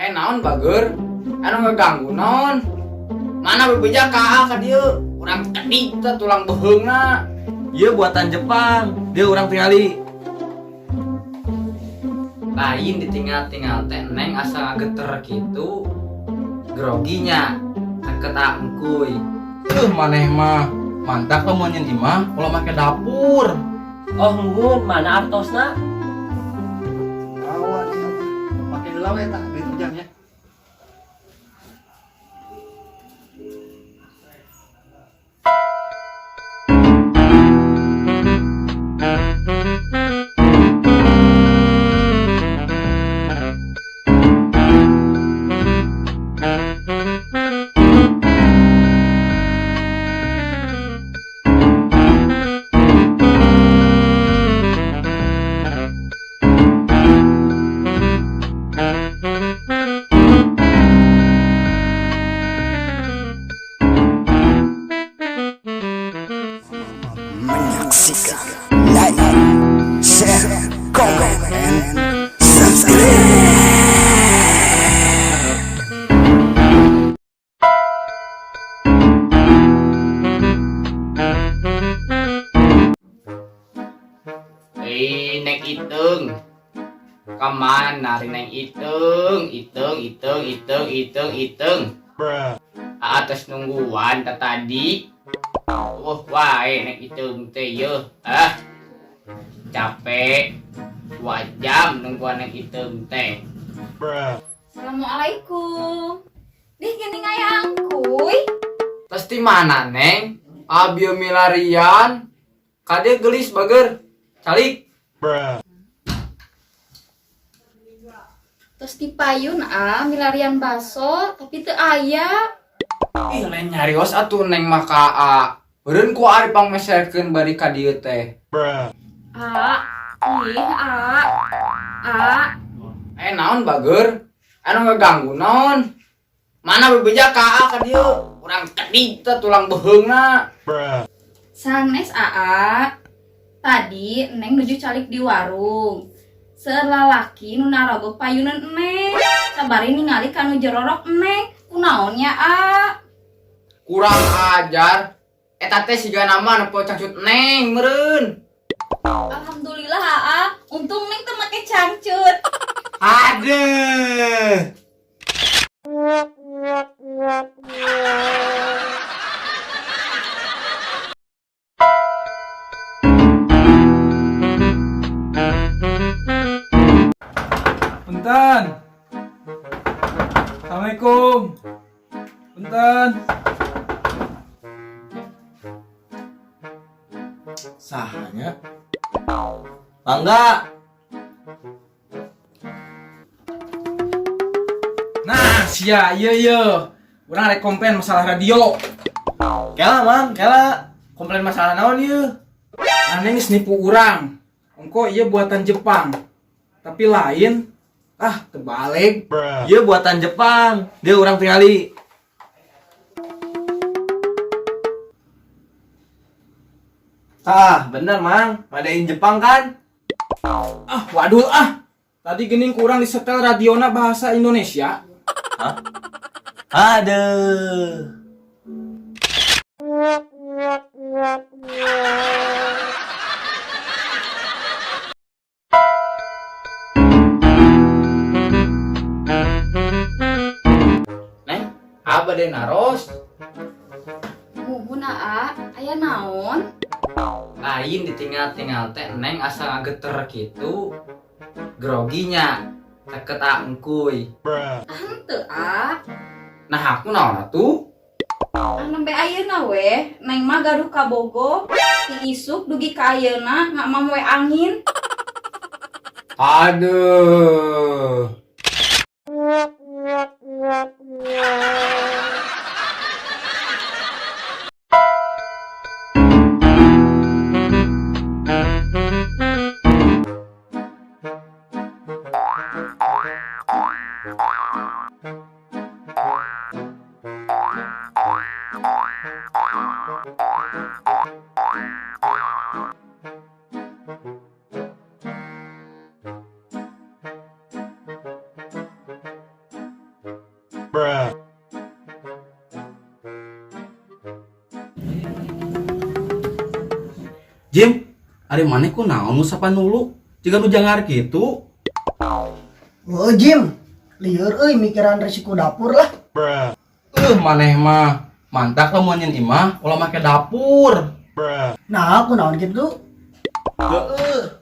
Naon bager? Anu ngeganggu naon? Mana bebeja ka dieu? Urang tadi teh tulang beheungna. Ieu buatan Jepang. Dia orang tingali. Lain ditinggal-tinggal teh neng asa geter kitu. Groginya deket angkuy. Maneh mah mantak lamun nyen imah kalau make dapur. Oh ngun, mana artosna? Awan pakai heula we tah duit ujangnya. Menyaksikan like, share, comment, and subscribe. Neng Iteng. Kamana neng Iteng. Atas nungguan tadi. Wae neng Iteng teh yeuh. Capek. 2 jam nungguan neng Iteng teh. Assalamualaikum. Dih gini ngayang kuy. Pasti mana neng? Abio milarian. Kade gelis bager. Calik. Terus dipayun milarian baso tapi teu aya. Ih lain nyarios atuh neng maka beureun ku ari pangmeserkeun bari ka dieu teh. Naon bager? Anu ngeganggu naon? Mana bebeja ka dieu? Urang tadi teh tulang beheungna. Sanes Tadi Neng nuju calik di warung. Selalaki nu narogok payunan Neng. Sabari ningali kanu jerorok Neng. Kunaonnya Kurang ajar. Eta teh siga nama nu cangcut Neng meureun. Alhamdulillah untung Neng teu make cangcut. Aduh. Punten. Assalamualaikum. Punten. Sahanya. Mangga. Nah, sia ieu. Urang rek komplain masalah radio. Kela mang, kela. Komplain masalah naon ieu? Aneh geus nipu urang. Engko ieu buatan Jepang. Tapi lain. Terbalik. Ieu buatan Jepang. Dia orang tingali. Bener mang. Madain Jepang kan? Waduh Tadi geuning kurang disetel radiona bahasa Indonesia. Hah? Aduh. Neng, apa deh naros? Muhun aya naon? Lain ditinggal-tinggal teh neng asa geter kitu. Groginya deket angkuy. Henteu Nah aku naon atuh? Nembe ayeuna we, Neng mah gaduh ka Bogo. Ti isuk dugi ka ayeuna ngamam we angin. Aduh. Jim, ari maneh ku naon nu sapa nulu? Jika nu jangar gitu. Oh Jim, lieur mikiran resiko dapur lah. Maneh mah mantak lamun nyen imah ulah make dapur. Nah, aku naon gitu.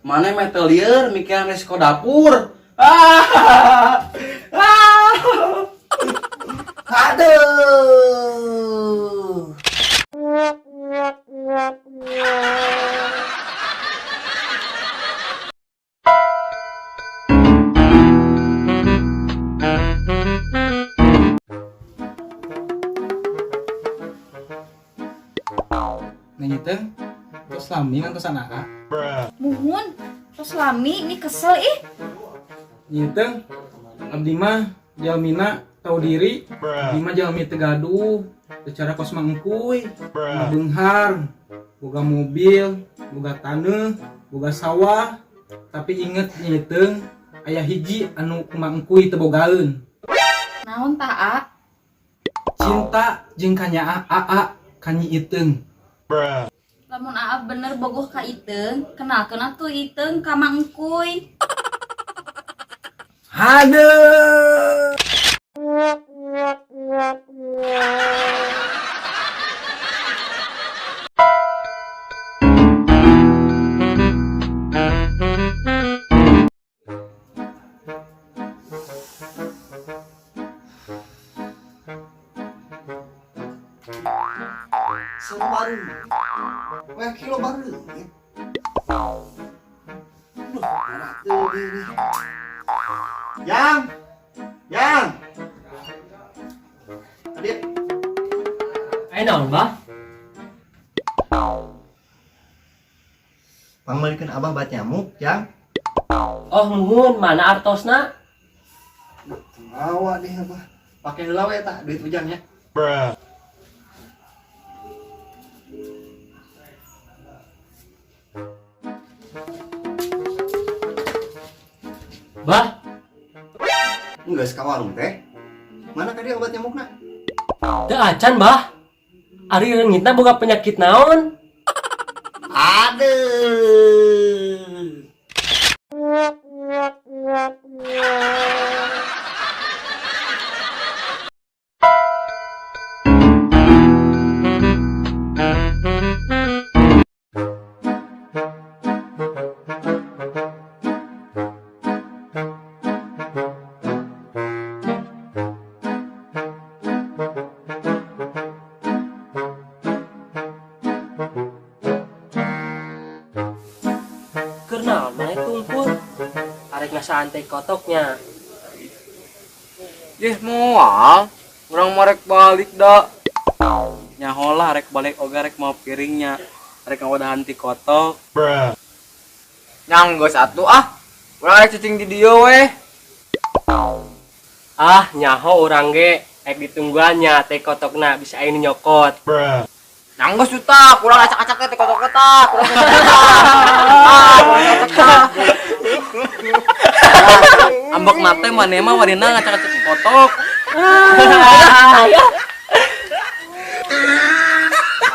Maneh mah teu lieur mikiran resiko dapur. Ah! Aduh. Nanya teh, terus lami ngantos anak. Muhun, terus lami ini kesel ih. Nanya teh, abdi mah jalmina tahu diri, abdi mah jalmi tegaduh, secara kos mangkuy, beunghar, boga mobil, boga taneuh, boga sawah, tapi inget nanya teh, aya hiji anu kumangkuy teu bogaeun. Naon tah, A? Cinta jeung kanyaa aa kanyi iteung. Lamun A bener bogoh ka Iteung, kenalkeun atuh Iteung ka Mang Engkuy. Aduh. Sama baru. Wah, kilo baru. Yang. Adit. Ayo naon, Bah? Pangmalikeun abah bat nyamuk, Yang. Oh, nuhun, mana artosna? Awa deh abah. Pakai heula we tah duit ujangnya. Bah, Enggak ka warung teh. Mana ka dia obat nyamukna? teu acan, Bah. Ari reungitna boga penyakit naon? Aduh. Keur naon maneh tungkul? Arek ngasaan teh kotoknya. Ih moal, urang marek balik da. Nyaholah rek balik oga rek mau piringnya. Rek ngawadahan ti kotok. Nyanggeus atuh ah. Urang rek cicing di dieu weh. Ah, nyaho urang ge ek ditungguannya teh kotokna bisa aya nu nyokot. Nyanggeus utak, urang acak-acak teh kotak-kotak. Ambek nate maneh mah wadina ngacak-ngacak kotok.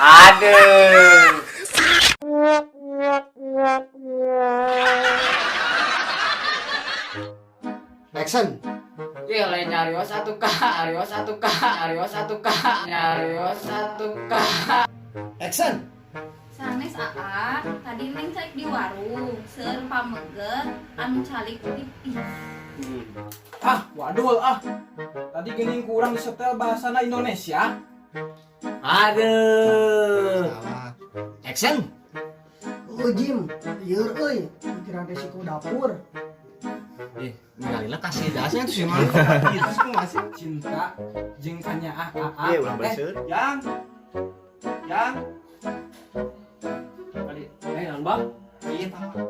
Aduh. Action. Ih, lain nyarios atuh Kak, nyarios atuh Kak. Action. Sanes AA, tadi Neng cek di warung, seur pameugeut anu calik pipih. Ah, waduh ah. Tadi geuning kurang disetel bahasana Indonesia. Aduh. Salah. Action. Oh Jim, lieur mikiran resiko dapur. Ngalila kasih dasnya tuh sih mah. Cinta jeung kanyaa aa. Iya, ulang baleseun. Yang. Ayo naon, Bah? Iya, tahu.